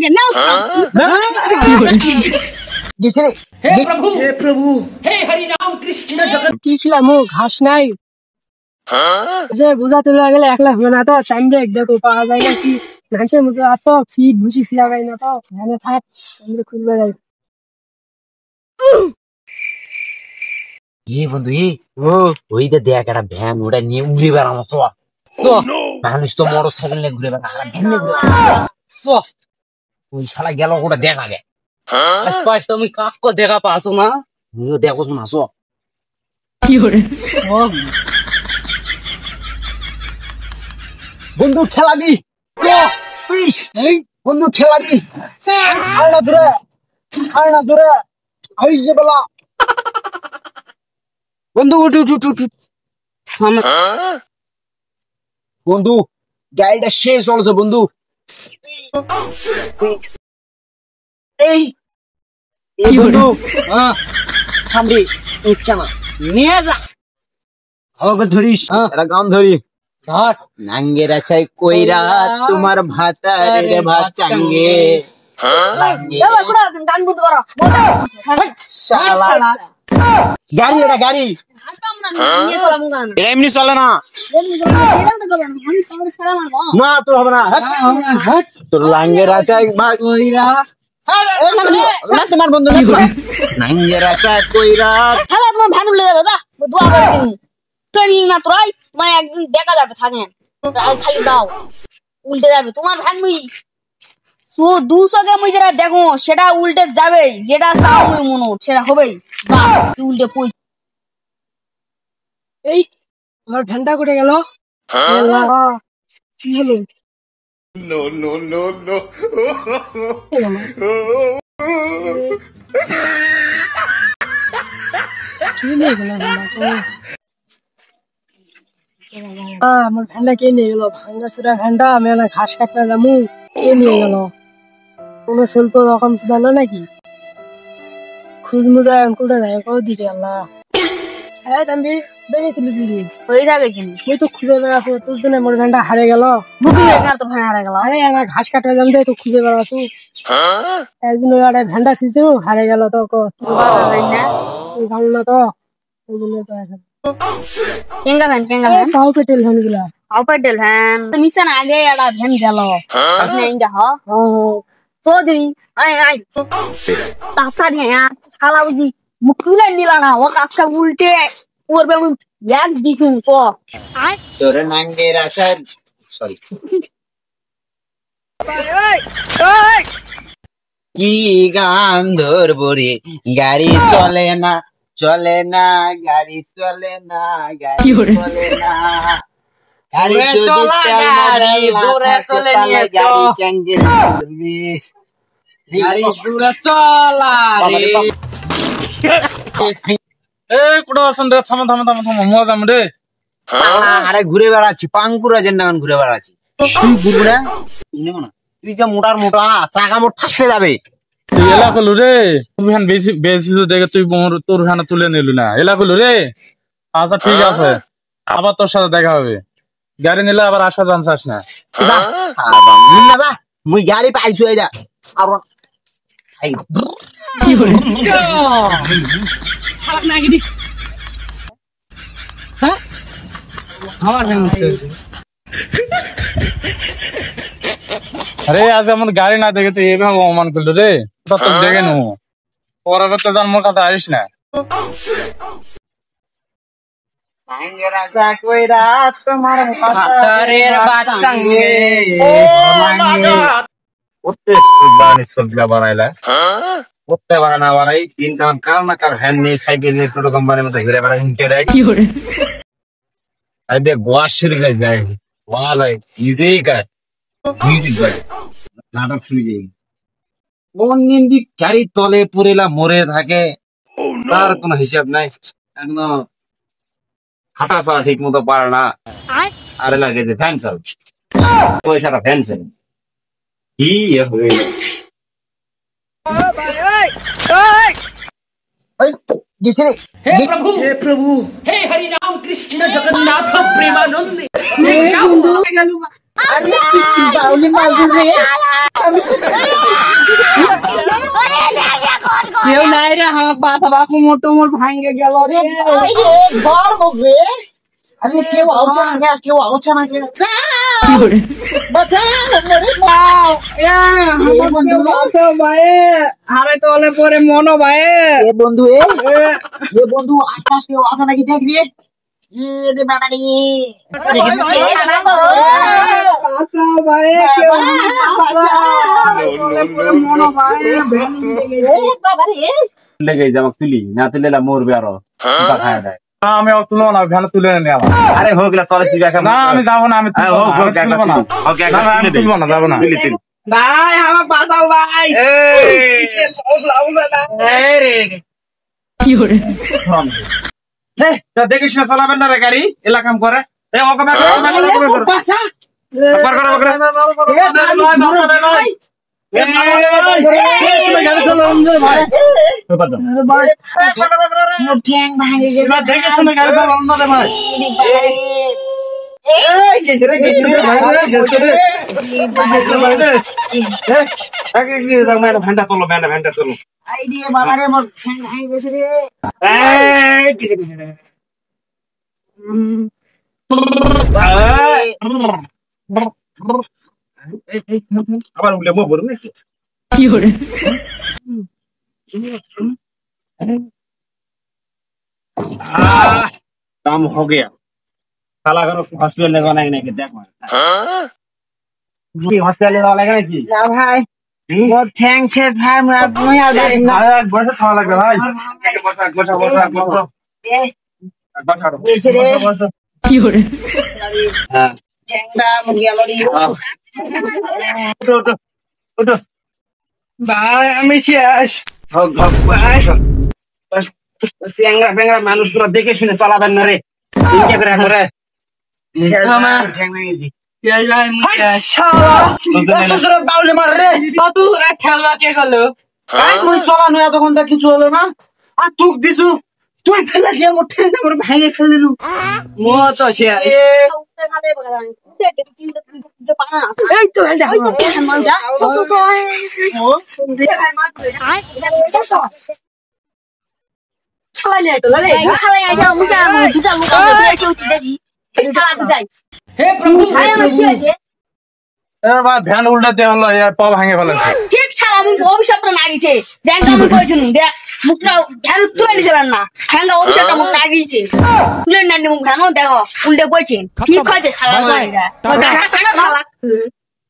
যে নাও গেছে রে। हे प्रभु हे हरि राम कृष्ण जगत কি ছিলাম ঘাস নাই যে বুঝাতে গেলে একলা হবে না তো টাইম দেখ দেখো পাওয়া যায় না কি ঘাসের মধ্যে এত ফিট ভুসি ছিলা যায় না তো এখানে থাক আমরা খুলবে যাই বন্ধু ওই দেখ একটা ভ্যান ওটা নিয়ে উড়ে বেড়ানো মানুষ তো মোটর সাইকেল নিয়ে ঘুরে বেড়া ভ্যান নিয়ে ঘুরে ওই শালা গেল ওটা দেখা গে আশপাশ তুমি কাককে দেখা পাছো না তুইও দেখো না কি করে বন্ধু খেলা দি বন্ধু খেলা দি আয়না ধরে এই যে বলা বন্ধু উঠ বন্ধু গাড়িটা শেষ হয়েছে বন্ধু এই বন্ধু সামরি উঠছে না নিয়ে যা আমাকে ধরিস একটা গান ধরি নাঙ্গের আছাই কইরা তোমার ভাতার ভাত চাঙ্গে গাড়ি এটা গাড়ি এটা এমনি চলে না না তোর হবে না তোর লাঙ্গের আশায় তোমার বন্ধু নাঙ্গের আশায় কইরা তোমার ভ্যান উল্টে যাবে দোয়া করে দিন ট্রেনিং না তোরাই তোমায় একদিন দেখা যাবে থাকেন খালি দাও উল্টে যাবে তোমার ভ্যান মুই 200 কে মুই যেটা দেখো সেটা উল্টে যাবে যেটা চাও মুই মনো সেটা হবেই যা তুই উল্টে পই এই আমার ভ্যানটা করে গেল কি হলো नो नो नो नो কি নিয়ে গেল আমার ভ্যানটা কে নিয়ে গেল ভাঙ্গা চুরা ভ্যানটা আমি ঘাস কাটতে যাবো কে নিয়ে গেল কোনো শিল্প রকম ছিল নাকি খুঁজ মুজা অঙ্কুলটা যায় দিকে আল্লাহ হ্যাঁ আমি বেরিয়েছিলি হয়ে যাবে কিন্তু তুই তো খুঁজে বেড়াচ্ছ তোর জন্য আমার ভ্যানটা হারে গেল বুকিং এর তো ভ্যান হারা গেল আরে আমার ঘাস কাটতে যাম তো খুঁজে বেড়াচ্ছ একদিন ওই আরে ভ্যানটা ছিল হারে গেল তো ভালো না তো ওই জন্য তো এখন কেঙ্গা ভ্যান তাও পেটেল ভ্যান গুলা আও পেটেল ভ্যান তো মিশন আগে একটা ভ্যান গেল আপনি ইঙ্গা হ তো দিই আই তাড়াতাড়ি শালা বুঝি মুখ তুলে নিলা না ও কাজটা উল্টে করবে এক দিছুন তো আই তোর নাঙ্গের আশায় সরি কি গান ধরবো রে গাড়ি চলে না গাড়ি চলে না গাড়ি চলে না গাড়ি যদি দূরে চলে নিয়ে গাড়ি কেঙ্গে চলবিস গাড়ি দূরে চলা রে এই কোটা আছেন রে থামো মজা রে আরে ঘুরে বেড়াচ্ছি পাঙ্কুরা জেন্ডাগান ঘুরে বেড়াচ্ছি তুই ঘুরবি না তুই যে মোটা চাকা মোট ফাঁসতে যাবে তুই এলা কলু রে তুই হ্যান বেশি দেখে তুই তোর হ্যান তুলে নিলু না এলা কলু রে আচ্ছা ঠিক আছে আবার তোর সাথে দেখা হবে গাড়ি নিলে আবার আসা জানছাস না মুই গাড়ি পাইছু এই যা আর কি করে খারাপ না কি হ্যাঁ আমার ভ্যান আরে আজ আমার গাড়ি না দেখে তুই এইভাবে অপমান করলো রে তোর দেখে নো পরবর্তী জন্ম কথা আসিস না তোমার বানাইলা করতে পারে না বানাই কিন্তু কার না কার ভ্যান নিয়ে সাইকেল নিয়ে ছোট কোম্পানির মতো ঘুরে বেড়াই কি করে দেখ গোয়ার শুরু করে যায় ওয়ালাই ইউরেই কাজ নাটক শুরু যাই কোন দিন দি গাড়ির তলে পুরেলা মরে থাকে তার কোনো হিসাব নাই একদম হাঁটা চলা ঠিক মতো পারে না আরে লাগে যে ফ্যান চাল পয়সাটা ফ্যান চাল কি হয়ে हे प्रभु हे हरि राम कृष्ण जगन्नाथ प्रेमानंद আরে কেউ নাই রে আমার পাতা বা কোমর টোমর ভাঙে গেল রে গরম হবে আমি কেউ আউছে না কেউ আউছে না বাঁচা মেরে মাও আমার বন্ধু বাঁচাও ভাই আরে তোলে পরে মনো ভাই এ বন্ধু আস্তে আস্তে আসা নাকি দেখ রে রে বাবা রে বাঁচাও ভাই কেউ তোলে পরে মনো ভাই ভেন বাবা রে লেগে যাবে তুলি না তুলে মরবে আরো খায় দেয় আমি তুলবো না ভ্যান তুলে নে আমার আরে হোক না চলে ঠিক আছে না আমি যাবো না আমি তুলবো না আমি তুলবো না যাবো না ভাই আমার বাঁচাও ভাই কিসের লাগবে না রে দেখিস না চালাবেন না রে গাড়ি এলাকাম করে ঠ্যাং ভাঙে গেছে দেখে শুনে গাড়ি চালানো না রে ভাই ভ্যানটা তোলো ভ্যানটা তোলো আই দিয়ে বাবা রে মোর ঠ্যাং ভাঙে গেছে রে আবার উঠলে মো বলুন काम हो गया साला घर हॉस्पिटल ले जाना नहीं देख हॉस्पिटल ले जाना नहीं না ভাই মোর ঠ্যাং ছেদ ভাই মুই আর না বসে খাওয়া লাগবে ভাই এসে রে हाँ ঠ্যাংটা মুই গেল রে उठो ভাই আমি শেষ सियांगरा बेंगरा मानुष पूरा देखे सुने चलाबेन ना रे इनके करे करे মামা ঠ্যাং ভাঙে দি শেষ ভাই মুই শেষ কত জোরে বাউলে মার রে কত রে ঠেলবা কে গেল ভাই মুই চলানো এতক্ষণ তা কিছু হলো না আর তুক দিছু তুই ফেলা দিয়ে মোর ঠ্যাংটা মোর ভাঙে ফেলিলু মো তো শেষ এই তো হেলদা ছলাইলে তো রে খালাই আইতা মুটা দুটা মুটা দিয়ে কেউ দেখি খালাতে যাই हे प्रभु ভাই আমার শেষ ভাই ভ্যান উল্টাতে হলো পা ভাঙে ফেলেছে ঠিক ছাড়া আমি অভিশাপটা নাগিছে জ্যাঙ্গা আমি কইছিলাম দেখ মুখটা ভ্যান তুলে নিছিলাম না ঠ্যাঙ্গা অভিশাপটা মুখ নাগিছে তুলে না মুখ ভ্যানও দেখো উল্টে বইছেন ঠিক হয়েছে খালা মারিরা ওই গাড়া খানা খালা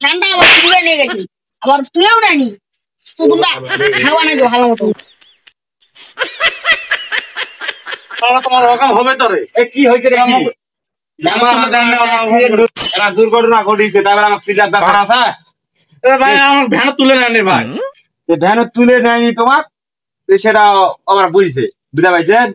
ঠ্যাঙ্গা আবার তুলে নিয়ে গেছে আবার তুলেও নানি শুধু না খাওয়া না ভালো মতো তোমার রকম হবে তো রে এ কি হইছে রে এরা দুর্ঘটনা ঘটিছে তারপর আমাকে সিজার দা করা আছে ভাই আমার ভ্যান তুলে নেন ভাই ভ্যান তুলে নেয়নি তোমার সেটা আমার বুঝছে বুঝা পাইছেন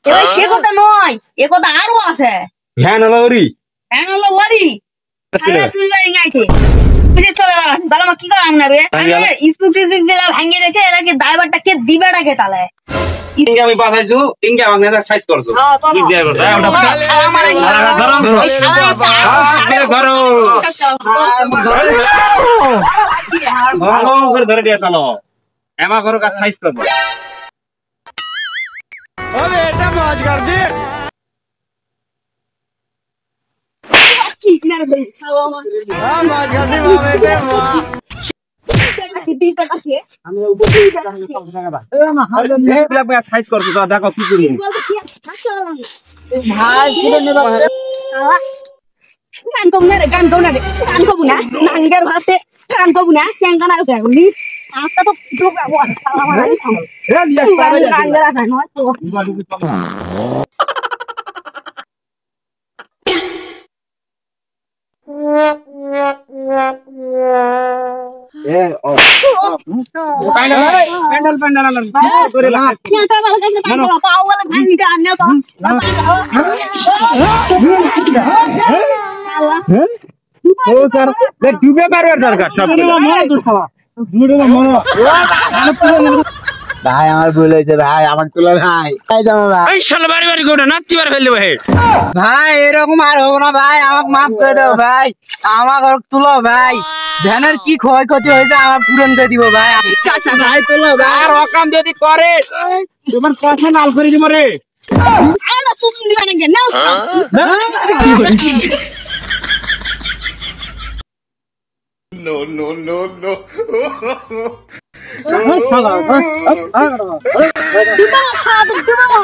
এবার সে কথা নয় এ কথা আরো আছে ভ্যান হলো ওরি ভ্যান হলো ওয়ারি খালা চুরি গাড়ি গাইছে বুঝে চলে গেল তাহলে আমার কি করাম না বে স্কুল টিস্কুল দিলা ভাঙে গেছে এরা কি ড্রাইভারটা কে দিবেটা কে তালে ইনকে আমি বাঁচাইছো ইনকে আমাকে নেতা সাইজ করছো কি দিয়ে করছো খালা মারা নি গরম এই শালা ভালো করে ধরে দিয়ে চলো এমা করো কাজ সাইজ করবো কি না রে খালা মারা সাইজ করছো তো দেখো কি করি ভাই কিরে নেবা গান কবু না রে গান কবু না নাঙ্গের ভাতে গান কবু না কেঙ্গা না আছে বলি আস্তা তো ডুবে বল খালা মারা নি নাঙ্গের আছে নয় তো প্যান্ডেল করে কেটা ভালো কাছে পাওয়া পাওয়া বলে ভাই নিতে আনলে তো ও স্যার ডুবে পারবার দরকার সব ভাই আমার ভুল হয়েছে ভাই, আমার তুলো ভাই, ভাই যাবো ভাই। এই শালা বাড়ি বাড়ি করে নাচতে পারে ফেললে ভাই। ভাই এরকম আর হবো না ভাই, আমাকে মাফ করে দাও ভাই, আমাকে তুলো ভাই, ধ্যানের কি ক্ষয়ক্ষতি হয়েছে আমার পূরণ করে দিব ভাই। ভাই তুলো ভাই। আর অকাম যদি করে তোমার কথা নাল করে দিব রে। আরে চুপ দিবা না কেন? No. দিবা না, সারা দিন দিবা না।